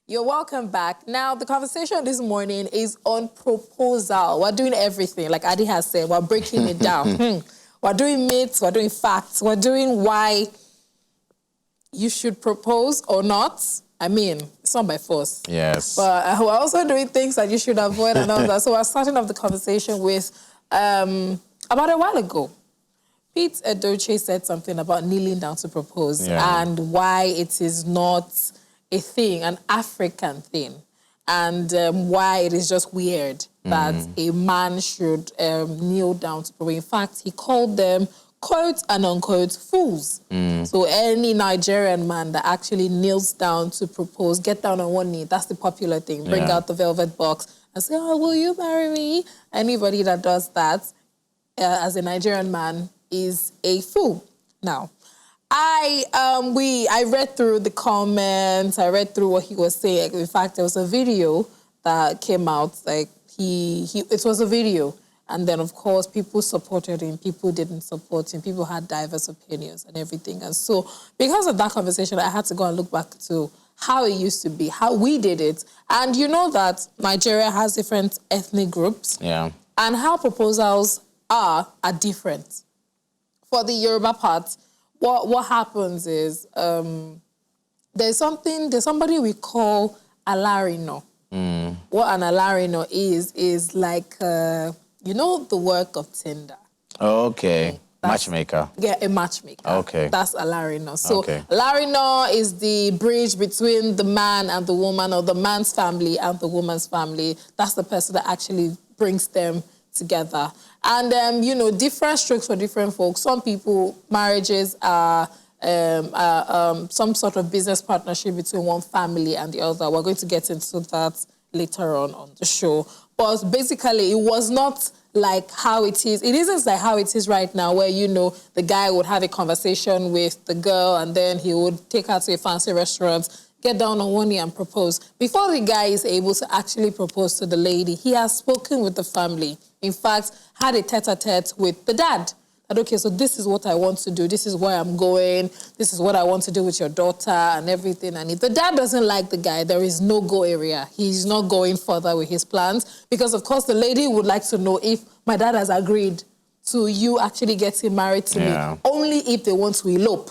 You're welcome back. Now, the conversation this morning is on proposal. We're doing everything, like Adi has said. We're breaking it down. We're doing myths, we're doing facts, we're doing why you should propose or not. I mean, it's not by force. Yes. But we're also doing things that you should avoid and all that. So we're starting off the conversation with, about a while ago, Pete Edochie said something about kneeling down to propose and why it is not a thing, an African thing, and why it is just weird that a man should kneel down to propose. In fact, he called them, quote and unquote, fools. So any Nigerian man that actually kneels down to propose, get down on one knee, that's the popular thing. Bring out the velvet box and say, oh, will you marry me? Anybody that does that as a Nigerian man is a fool. Now, I read through the comments, I read through what he was saying. In fact, there was a video that came out, like it was a video. And then, of course, people supported him, people didn't support him, people had diverse opinions and everything. And so, because of that conversation, I had to go and look back to how it used to be, how we did it. And you know that Nigeria has different ethnic groups. Yeah. And how proposals are different. For the Yoruba part, what happens is there's somebody we call alarino. What an alarino is like, you know, the work of Tinder. Okay. Matchmaker. Yeah, a matchmaker. Okay. That's alarino. So alarino is the bridge between the man and the woman, or the man's family and the woman's family. That's the person that actually brings them together. And, you know, different strokes for different folks. Some people, marriages are some sort of business partnership between one family and the other. We're going to get into that later on the show. But basically, it was not like how it is. It isn't like how it is right now, where, you know, the guy would have a conversation with the girl and then he would take her to a fancy restaurant, get down on one knee and propose. Before the guy is able to actually propose to the lady, he has spoken with the family. In fact, had a tete-a-tete with the dad. That, okay, so this is what I want to do. This is where I'm going. This is what I want to do with your daughter and everything. And if the dad doesn't like the guy, there is no go area. He's not going further with his plans. Because, of course, the lady would like to know if my dad has agreed to you actually getting married to me. Only if they want to elope.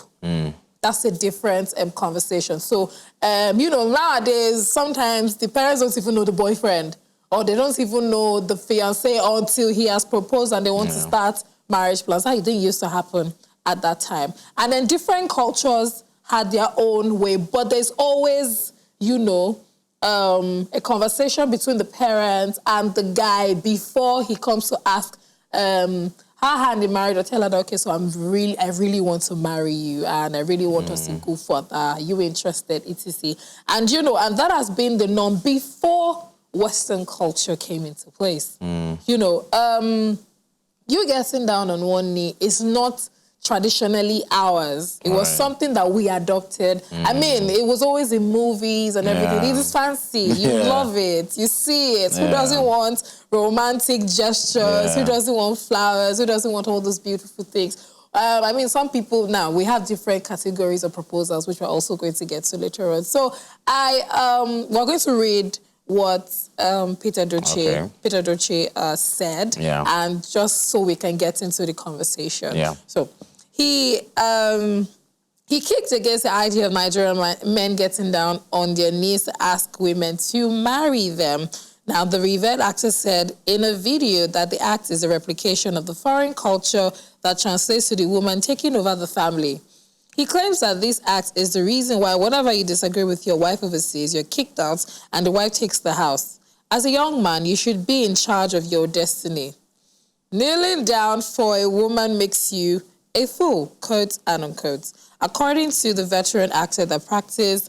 That's a different conversation. So, you know, nowadays, sometimes the parents don't even know the boyfriend, or they don't even know the fiancé until he has proposed and they want to start marriage plans. That didn't used to happen at that time. And then different cultures had their own way, but there's always, you know, a conversation between the parents and the guy before he comes to ask her hand in marriage, or tell her that, okay, so I really want to marry you and I really want us to go further. Are you interested, etc. And, you know, and that has been the norm before Western culture came into place. You know, you getting down on one knee is not traditionally ours. It was something that we adopted. I mean, it was always in movies and everything. It is fancy. You love it. You see it. Who doesn't want romantic gestures? Who doesn't want flowers? Who doesn't want all those beautiful things? I mean, some people now, we have different categories of proposals, which we're also going to get to later on. So we're going to read what Peter Edochie said, and just so we can get into the conversation. So he kicked against the idea of Nigerian men getting down on their knees to ask women to marry them. Now, the revered actor said in a video that the act is a replication of the foreign culture that translates to the woman taking over the family. He claims that this act is the reason why whenever you disagree with your wife overseas, you're kicked out and the wife takes the house. As a young man, you should be in charge of your destiny. Kneeling down for a woman makes you a fool, quote and unquote. According to the veteran actor, that practice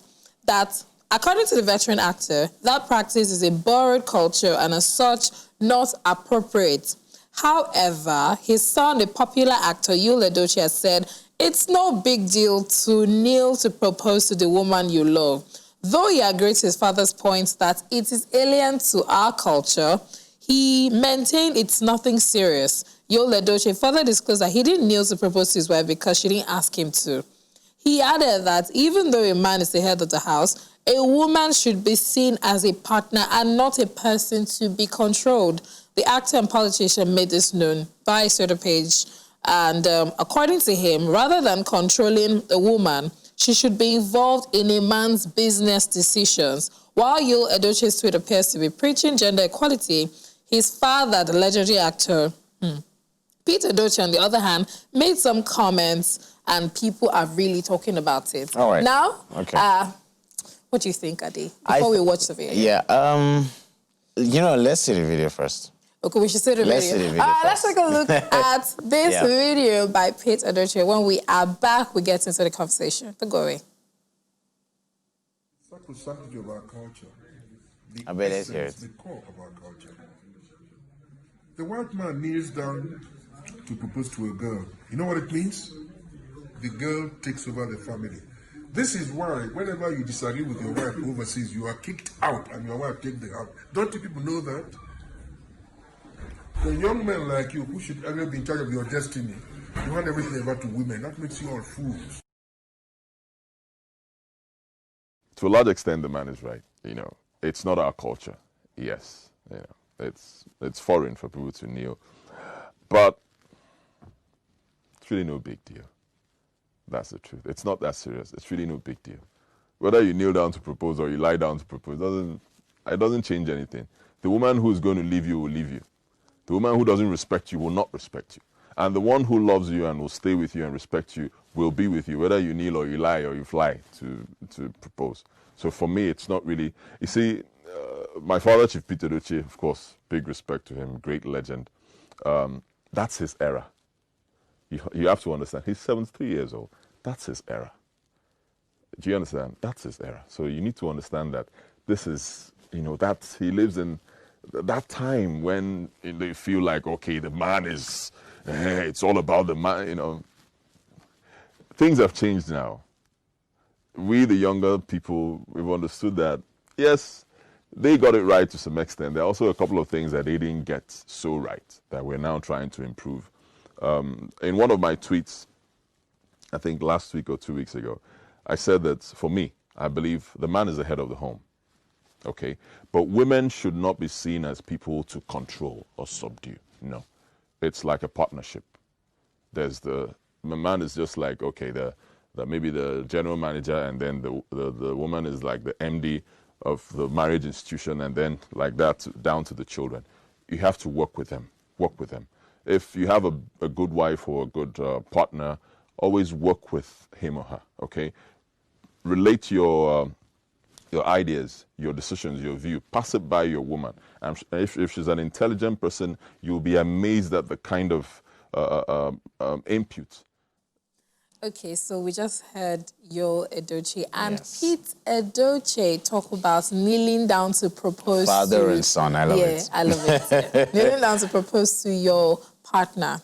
is a borrowed culture and as such, not appropriate. However, his son, the popular actor Edochie, has said, it's no big deal to kneel to propose to the woman you love. Though he agreed to his father's point that it is alien to our culture, he maintained it's nothing serious. Edochie further disclosed that he didn't kneel to propose to his wife because she didn't ask him to. He added that even though a man is the head of the house, A woman should be seen as a partner and not a person to be controlled. The actor and politician made this known by Twitter page. And according to him, rather than controlling a woman, she should be involved in a man's business decisions. While Edochie's tweet appears to be preaching gender equality, his father, the legendary actor, Pete Edochie, on the other hand, made some comments and people are really talking about it. All right. Now, okay. What do you think, Adi, before we watch the video? Yeah, let's see the video first. Okay, we should see the video. Let's see the video Let's take a look at this video by Pete Edochie. When we are back, we get into the conversation. Don't go away. Sacrosanctity of our culture. I bet let's hear it. The core of our culture. The white man kneels down to propose to a girl. You know what it means? The girl takes over the family. This is why whenever you disagree with your wife overseas, you are kicked out and your wife takes the house. Don't you people know that? The young men like you who should ever be in charge of your destiny, you hand everything over to women. That makes you all fools. To a large extent, the man is right. It's not our culture. Yes, it's foreign for people to kneel, but it's really no big deal. That's the truth. It's not that serious. It's really no big deal. Whether you kneel down to propose or you lie down to propose, it doesn't change anything. The woman who is going to leave you will leave you. The woman who doesn't respect you will not respect you. And the one who loves you and will stay with you and respect you will be with you, whether you kneel or you lie or you fly to propose. So for me, it's not really... You see, my father, Chief Pete Edochie, of course, big respect to him, great legend. That's his era. You have to understand, he's 73 years old. That's his era. Do you understand? That's his era. So you need to understand that this is, that he lives in that time when they feel like, okay, the man is, it's all about the man, Things have changed now. We, the younger people, we've understood that, yes, they got it right to some extent. There are also a couple of things that they didn't get so right that we're now trying to improve. In one of my tweets, I think last week or 2 weeks ago, I said that for me, I believe the man is the head of the home. Okay, but women should not be seen as people to control or subdue. No, it's like a partnership. The man is just like, okay, maybe the general manager, and then the woman is like the MD of the marriage institution, and then like that down to the children. You have to work with them. If you have a good wife or a good partner, always work with him or her. Okay, relate your ideas, your decisions, your view. Pass it by your woman. And if she's an intelligent person, you'll be amazed at the kind of input. Okay, so we just heard Edochie and Pete Edochie talk about kneeling down to propose. Father and son, I love it. Yeah, I love it. Kneeling down to propose to your partner.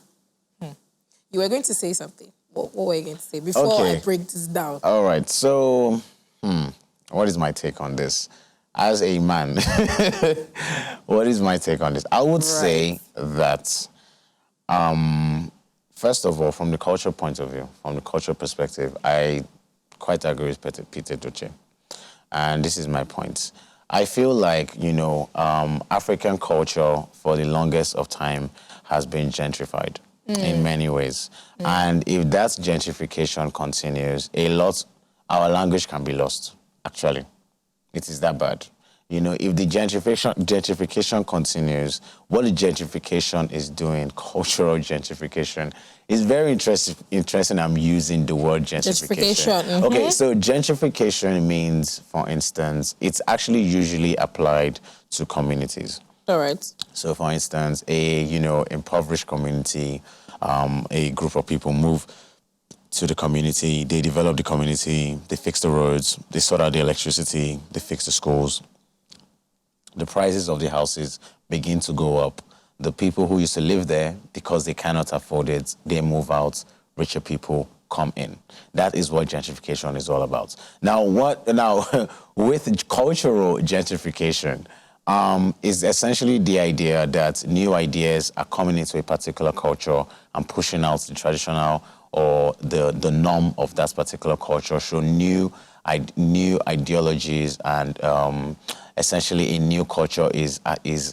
You were going to say something. What were you going to say before I break this down? All right, so what is my take on this? As a man, what is my take on this? I would say that, first of all, from the cultural point of view, from the cultural perspective, I quite agree with Pete Edochie. And this is my point. I feel like, African culture for the longest of time has been gentrified in many ways. And if that gentrification continues, our language can be lost, actually. It is that bad. If the gentrification continues, what the gentrification is doing, cultural gentrification, is very interesting. I'm using the word gentrification. Okay, so gentrification means, for instance, it's actually usually applied to communities. All right. So, for instance, impoverished community, a group of people move to the community, they develop the community, they fix the roads, they sort out the electricity, they fix the schools. The prices of the houses begin to go up. The people who used to live there, because they cannot afford it, they move out, richer people come in. That is what gentrification is all about. Now, with cultural gentrification, is essentially the idea that new ideas are coming into a particular culture and pushing out the traditional or the norm of that particular culture, so new new ideologies and essentially a new culture is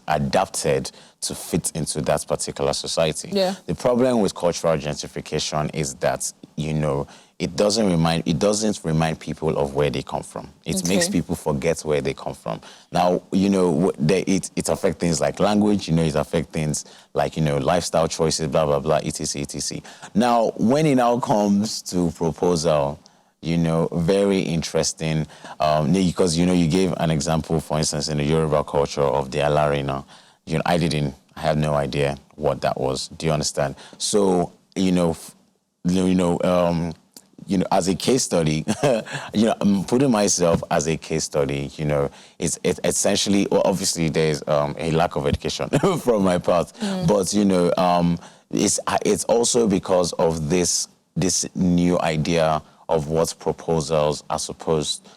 adapted to fit into that particular society. Yeah. The problem with cultural gentrification is that, you know, it doesn't remind people of where they come from. It makes people forget where they come from. Now, you know, it affects things like language, you know, it affects things like, you know, lifestyle choices, blah, blah, blah, etc., etc. Now, when it now comes to proposal, you know, very interesting, because, you know, you gave an example, for instance, in the Yoruba culture of the Alarina. You know, I had no idea what that was. Do you understand? So, as a case study, you know, I'm putting myself as a case study, you know, it's essentially, well, obviously there's a lack of education from my part, but, you know, it's also because of this new idea of what proposals are supposed to,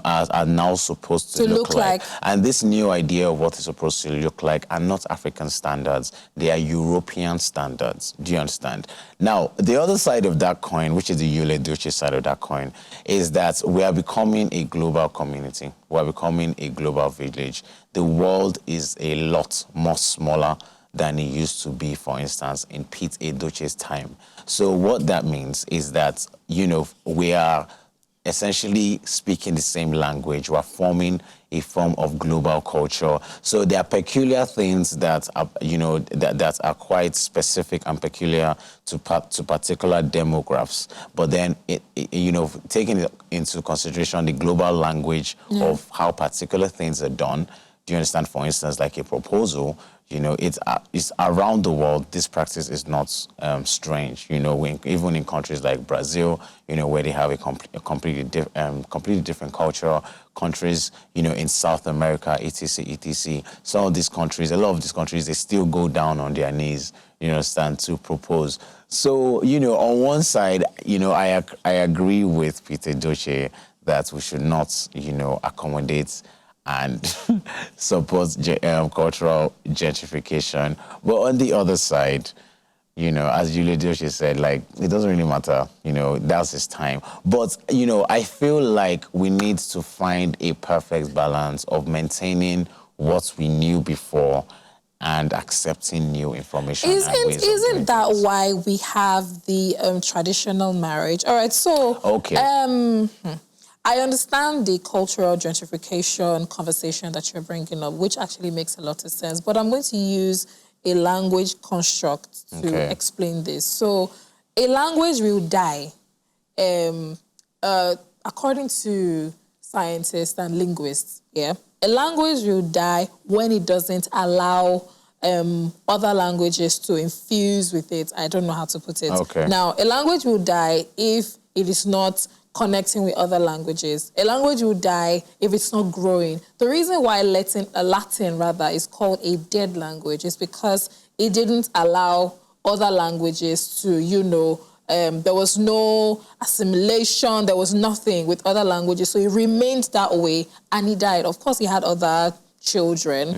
are now supposed to look like. And this new idea of what it's supposed to look like are not African standards. They are European standards. Do you understand? Now, the other side of that coin, which is the Edochie side of that coin, is that we are becoming a global community. We are becoming a global village. The world is a lot more smaller than it used to be, for instance, in Pete Edochie's time. So what that means is that, you know, we are essentially speaking the same language. We're forming a form of global culture. So there are peculiar things that are, you know, that are quite specific and peculiar to particular demographics. But then, you know, taking into consideration the global language of how particular things are done. Do you understand? For instance, like a proposal, you know, it's around the world. This practice is not strange. You know, even in countries like Brazil, you know, where they have a completely different culture. Countries, you know, in South America, etc., etc. A lot of these countries, they still go down on their knees, you understand, to propose. So, you know, on one side, you know, I agree with Peter Edochie that we should not, you know, accommodate and support cultural gentrification. But on the other side, you know, as Edochie said, like, it doesn't really matter, you know, that's his time. But, you know, I feel like we need to find a perfect balance of maintaining what we knew before and accepting new information. Isn't that why we have the traditional marriage? All right, so... Okay. I understand the cultural gentrification conversation that you're bringing up, which actually makes a lot of sense. But I'm going to use a language construct to explain this. So a language will die, according to scientists and linguists, a language will die when it doesn't allow other languages to infuse with it. I don't know how to put it. Okay. Now, a language will die if it is not connecting with other languages. A language will die if it's not growing. The reason why Latin is called a dead language is because it didn't allow other languages to, you know, there was no assimilation, there was nothing with other languages, so it remained that way, and he died. Of course, he had other children.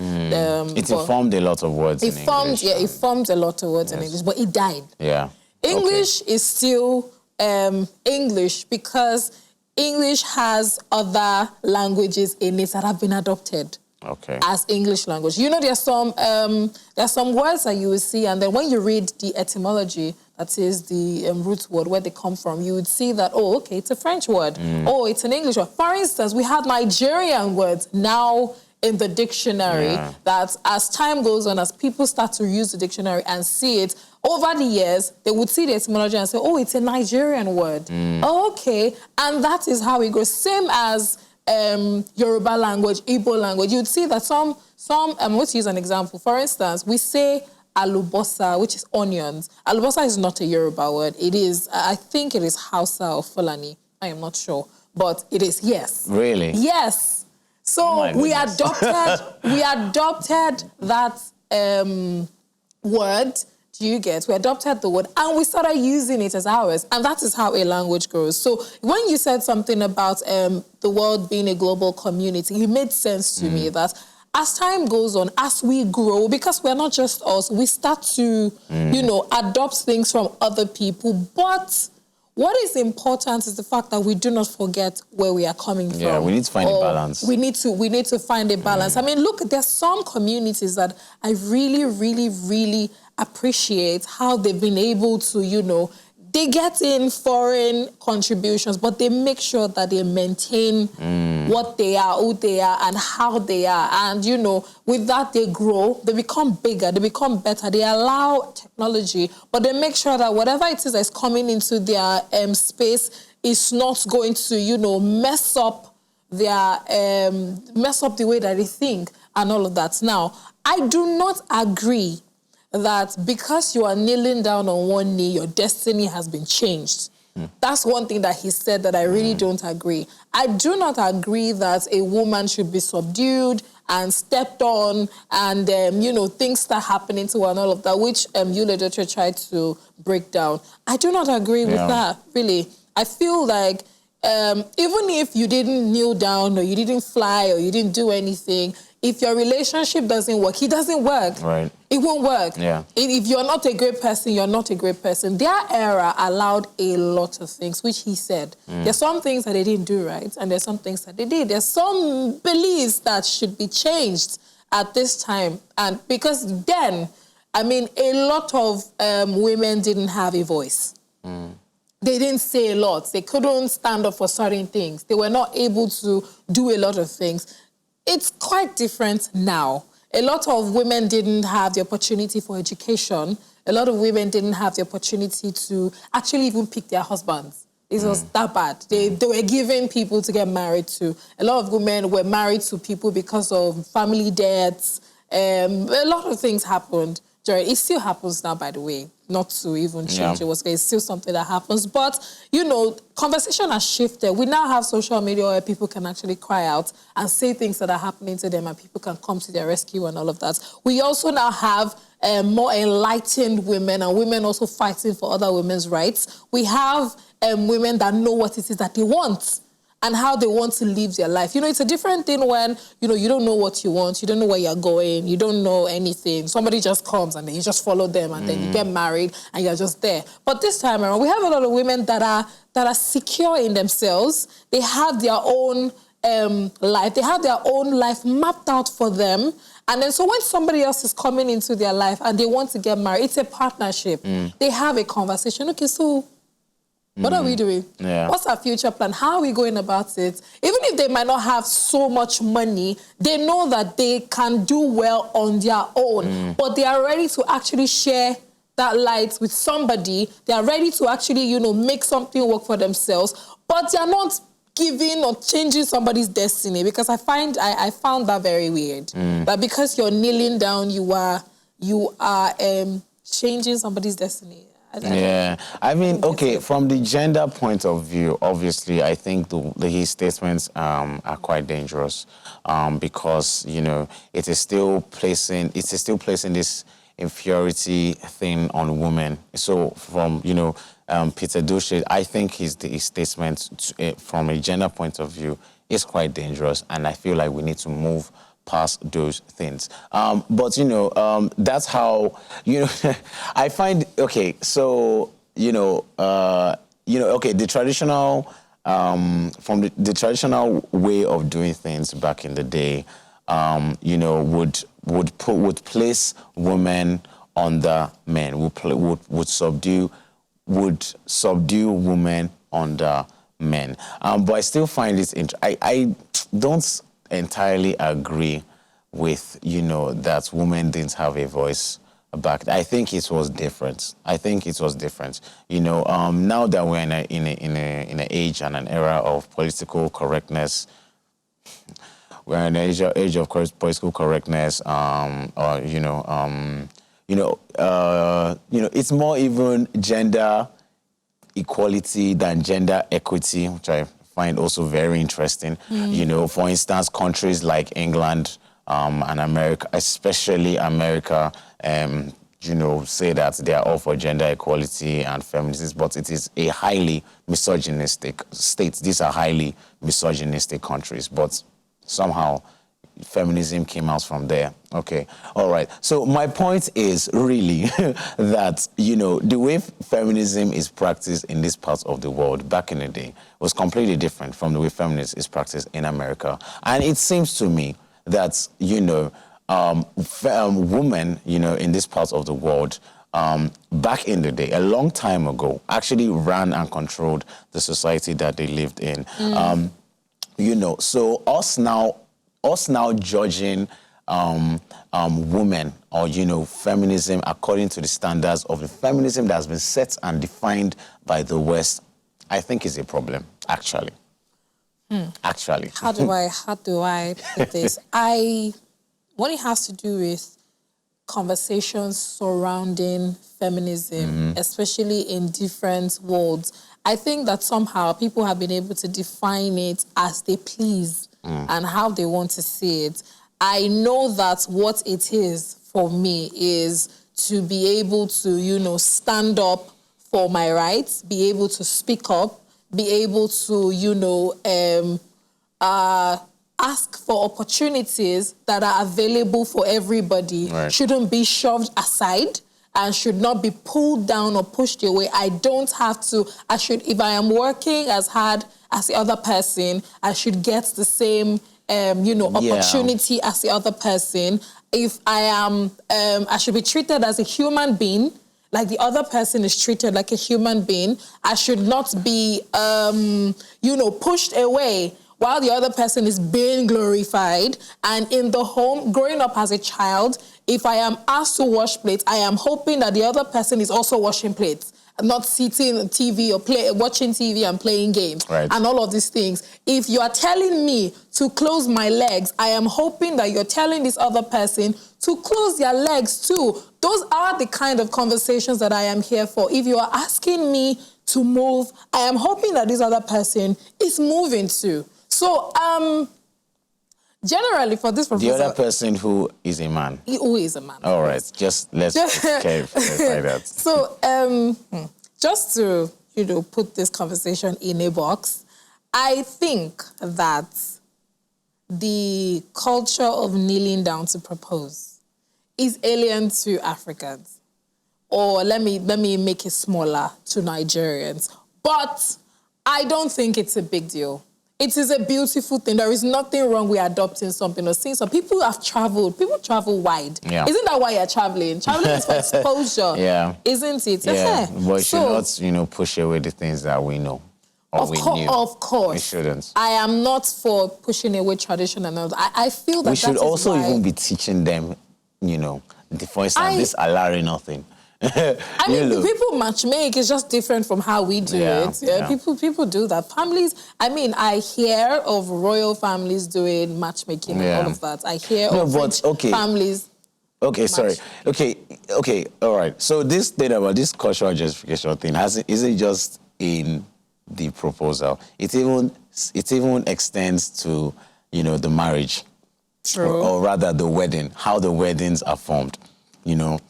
It formed a lot of words in English. Yeah, it formed a lot of words in English, but it died. Yeah. English is still English because English has other languages in it that have been adopted as English language. You know, there are some words that you will see, and then when you read the etymology, that is the root word, where they come from, you would see that, oh, okay, it's a French word. Oh, it's an English word. For instance, we have Nigerian words now in the dictionary that as time goes on, as people start to use the dictionary and see it, over the years, they would see the etymology and say, oh, it's a Nigerian word. Oh, okay. And that is how it goes. Same as Yoruba language, Igbo language. You'd see that some let's use an example. For instance, we say alubosa, which is onions. Alubosa is not a Yoruba word. It is, I think it is Hausa or Fulani. I am not sure. But it is, yes. Really? Yes. So we adopted that word. Do you get? We adopted the word and we started using it as ours. And that is how a language grows. So when you said something about the world being a global community, it made sense to me that as time goes on, as we grow, because we're not just us, we start to, you know, adopt things from other people. But what is important is the fact that we do not forget where we are coming from. Yeah, we need to find a balance. We need to find a balance. I mean, look, there's some communities that I really, really, really appreciate how they've been able to, you know, they get in foreign contributions, but they make sure that they maintain what they are, who they are, and how they are. And, you know, with that, they grow, they become bigger, they become better. They allow technology, but they make sure that whatever it is that's coming into their space is not going to, you know, mess up the way that they think and all of that. Now, I do not agree that because you are kneeling down on one knee, your destiny has been changed. That's one thing that he said that I really don't agree. I do not agree that a woman should be subdued and stepped on and, you know, things start happening to her and all of that, which you, Edochie, tried to break down. I do not agree with that, really. I feel like even if you didn't kneel down or you didn't fly or you didn't do anything, if your relationship doesn't work, it doesn't work. Right. It won't work. Yeah. If you're not a great person, you're not a great person. Their era allowed a lot of things, which he said. There's some things that they didn't do right, and there's some things that they did. There's some beliefs that should be changed at this time. And because then, I mean, a lot of women didn't have a voice. They didn't say a lot. They couldn't stand up for certain things. They were not able to do a lot of things. It's quite different now. A lot of women didn't have the opportunity for education. A lot of women didn't have the opportunity to actually even pick their husbands. It was that bad. They were giving people to get married to. A lot of women were married to people because of family debts. A lot of things happened. It still happens now, by the way, not to even change it. It's still something that happens. But, you know, conversation has shifted. We now have social media where people can actually cry out and say things that are happening to them and people can come to their rescue and all of that. We also now have more enlightened women and women also fighting for other women's rights. We have women that know what it is that they want and how they want to live their life. You know, it's a different thing when, you know, you don't know what you want, you don't know where you're going, you don't know anything. Somebody just comes and then you just follow them and then you get married and you're just there. But this time around, we have a lot of women that are secure in themselves. They have their own life. They have their own life mapped out for them. And then so when somebody else is coming into their life and they want to get married, it's a partnership. They have a conversation. Okay, so what are we doing? What's our future plan? How are we going about it? Even if they might not have so much money, they know that they can do well on their own. But they are ready to actually share that light with somebody. They are ready to actually, you know, make something work for themselves. But they are not giving or changing somebody's destiny, because I found that very weird. That because you're kneeling down, you are changing somebody's destiny. I mean, okay, from the gender point of view, obviously, I think his statements are quite dangerous because, you know, it is still placing this inferiority thing on women. So from, you know, Peter Edochie, I think his statement from a gender point of view is quite dangerous, and I feel like we need to move past those things. But, you know, that's how, you know, I find, okay, so, okay, the traditional, from the traditional way of doing things back in the day, you know, would place women under men, would subdue women under men. But I still find it I don't entirely agree with, you know, that women didn't have a voice back. I think it was different. You know, now that we're in an age and an era of political correctness, we're in an age of political correctness. It's more even gender equality than gender equity, which I find also very interesting. You know, for instance, countries like England and America, especially America, you know, say that they are all for gender equality and feminism, but it is a highly misogynistic state. These are highly misogynistic countries, but somehow feminism came out from there. Okay, all right. So my point is really that, you know, the way feminism is practiced in this part of the world back in the day was completely different from the way feminism is practiced in America. And it seems to me that, you know, women, you know, in this part of the world, back in the day, a long time ago, actually ran and controlled the society that they lived in. You know, so us now judging women or, you know, feminism according to the standards of the feminism that has been set and defined by the West, I think is a problem, actually. Actually. How do I put this? What it has to do with conversations surrounding feminism, especially in different worlds. I think that somehow people have been able to define it as they please and how they want to see it. I know that what it is for me is to be able to, you know, stand up for my rights, be able to speak up, be able to, you know, ask for opportunities that are available for everybody, shouldn't be shoved aside and should not be pulled down or pushed away. I don't have to, if I am working as hard as the other person, I should get the same, you know, opportunity as the other person. If I am, I should be treated as a human being, like the other person is treated like a human being. I should not be, you know, pushed away while the other person is being glorified. And in the home, growing up as a child, if I am asked to wash plates, I am hoping that the other person is also washing plates, not sitting on TV or watching TV and playing games and all of these things. If you are telling me to close my legs, I am hoping that you're telling this other person to close their legs too. Those are the kind of conversations that I am here for. If you are asking me to move, I am hoping that this other person is moving too. So, generally for this proposal... The other person who is a man. Who is a man. All right, let's clarify that. So, just to, you know, put this conversation in a box, I think that the culture of kneeling down to propose is alien to Africans. Or let me make it smaller, to Nigerians. But I don't think it's a big deal. It is a beautiful thing. There is nothing wrong with adopting something or seeing some. People have traveled. People travel wide. Yeah. Isn't that why you're traveling? Traveling is for exposure. Yeah. Isn't it? Yeah. But it should not, you know, push away the things that we know or we knew. Of course. We shouldn't. I am not for pushing away tradition and all that. I feel that we should also even be teaching them, you know, for instance, this Alari thing. I mean, people matchmake. It's just different from how we do it. Yeah. People do that. Families, I mean, I hear of royal families doing matchmaking and all of that. I hear of families. Okay, sorry. Okay, all right. So this thing about this cultural justification thing isn't just in the proposal. It even extends to, you know, the marriage. True. Or rather the wedding, how the weddings are formed, you know.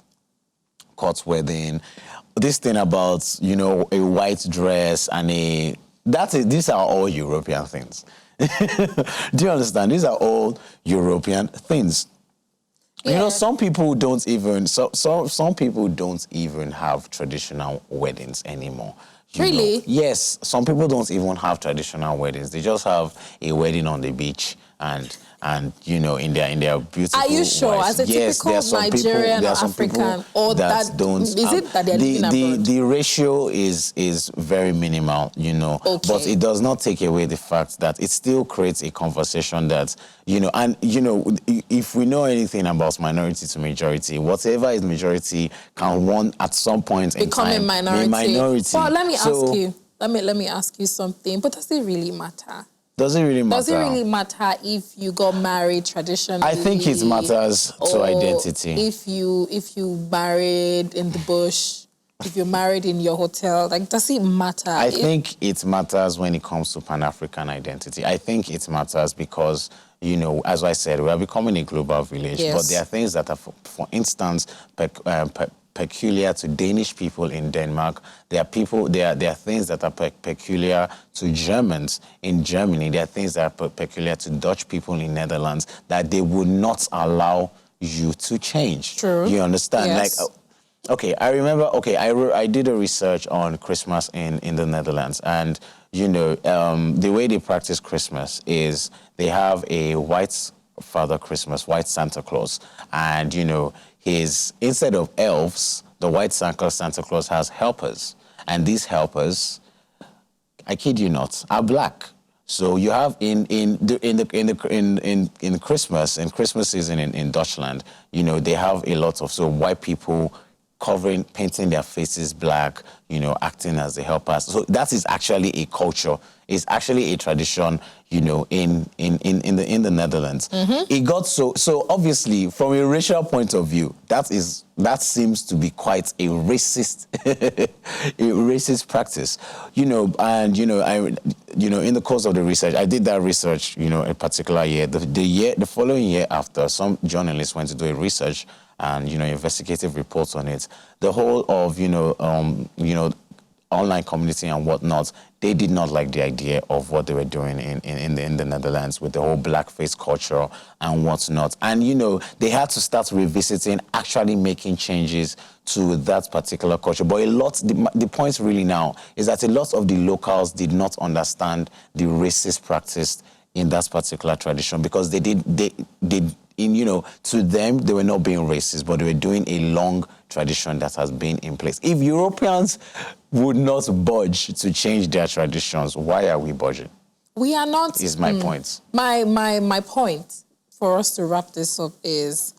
Court wedding, this thing about, you know, a white dress and these are all European things. Do you understand? These are all European things. Yeah. You know, some people don't even have traditional weddings anymore. Really? Know? Yes, some people don't even have traditional weddings. They just have a wedding on the beach and you know, in their beautiful. Are you sure? Wives. As a typical Nigerian or African, or that don't? Is it that they're living abroad? The ratio is very minimal, you know. Okay. But it does not take away the fact that it still creates a conversation that, you know, and you know, if we know anything about minority to majority, whatever is majority can one at some point become in time be a minority. Well, let me ask you. Let me ask you something. But does it really matter? Does it really matter? Does it really matter if you got married traditionally? I think it matters to identity. If you married in the bush, if you're married in your hotel, like, does it matter? I think it matters when it comes to Pan-African identity. I think it matters because, you know, as I said, we are becoming a global village. Yes. But there are things that are, for instance, peculiar to Danish people in Denmark. There are things that are peculiar to Germans in Germany. There are things that are peculiar to Dutch people in Netherlands that they would not allow you to change. True. You understand? Yes. Like, okay, I remember, okay, I did a research on Christmas in the Netherlands, and, you know, the way they practice Christmas is they have a white Father Christmas, white Santa Claus, and, you know, instead of elves, the white Santa Claus has helpers, and these helpers, I kid you not, are black. So you have in Christmas season in Deutschland, you know, they have a lot of white people painting their faces black, you know, acting as the helpers. So that is actually a culture. It's actually a tradition, you know, in the Netherlands. Mm-hmm. It got so obviously from a racial point of view, that seems to be quite a racist practice, you know. And you know, in the course of the research, I did that research, you know, a particular year. The following year after, some journalists went to do a research and, you know, investigative reports on it. The whole of, you know, online community and whatnot, they did not like the idea of what they were doing in the Netherlands with the whole blackface culture and whatnot. And, you know, they had to start revisiting, actually making changes to that particular culture. But the point really now is that a lot of the locals did not understand the racist practice in that particular tradition, because you know, to them, they were not being racist, but they were doing a long tradition that has been in place. If Europeans would not budge to change their traditions, why are we budging? We are not. Is my point. My point for us to wrap this up is,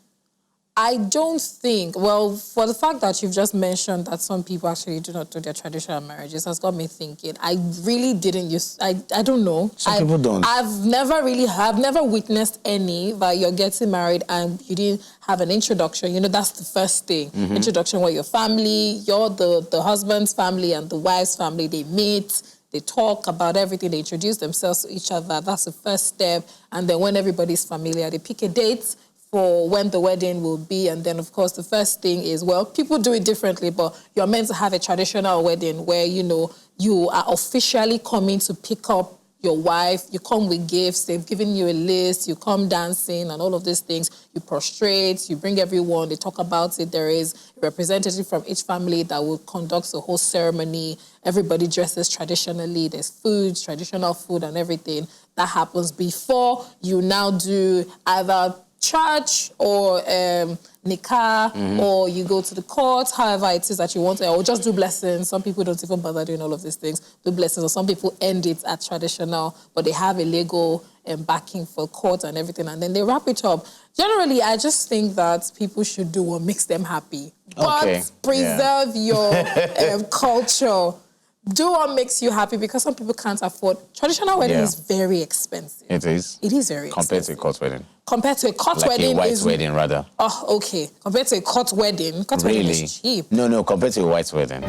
I don't think, well, for the fact that you've just mentioned that some people actually do not do their traditional marriages has got me thinking. I really didn't I don't know. Some people don't. I've never witnessed any that you're getting married and you didn't have an introduction. You know, that's the first thing. Mm-hmm. Introduction where your family, the husband's family and the wife's family, they meet, they talk about everything, they introduce themselves to each other. That's the first step. And then when everybody's familiar, they pick a date for when the wedding will be. And then, of course, the first thing is, well, people do it differently, but you're meant to have a traditional wedding where, you know, you are officially coming to pick up your wife. You come with gifts. They've given you a list. You come dancing and all of these things. You prostrate. You bring everyone. They talk about it. There is a representative from each family that will conduct the whole ceremony. Everybody dresses traditionally. There's food, traditional food and everything. That happens before you now do either church or nikah, or you go to the court, however it is that you want to, or just do blessings. Some people don't even bother doing all of these things, do blessings, or some people end it at traditional, but they have a legal backing for court and everything, and then they wrap it up. Generally, I just think that people should do what makes them happy, but preserve your culture. Do what makes you happy, because some people can't afford. Traditional wedding is very expensive. It is. It is very compared expensive. to a court wedding. Compared to a court wedding, like a white wedding, rather. Oh, okay. Compared to a court wedding, wedding is cheap. No, compared to a white wedding.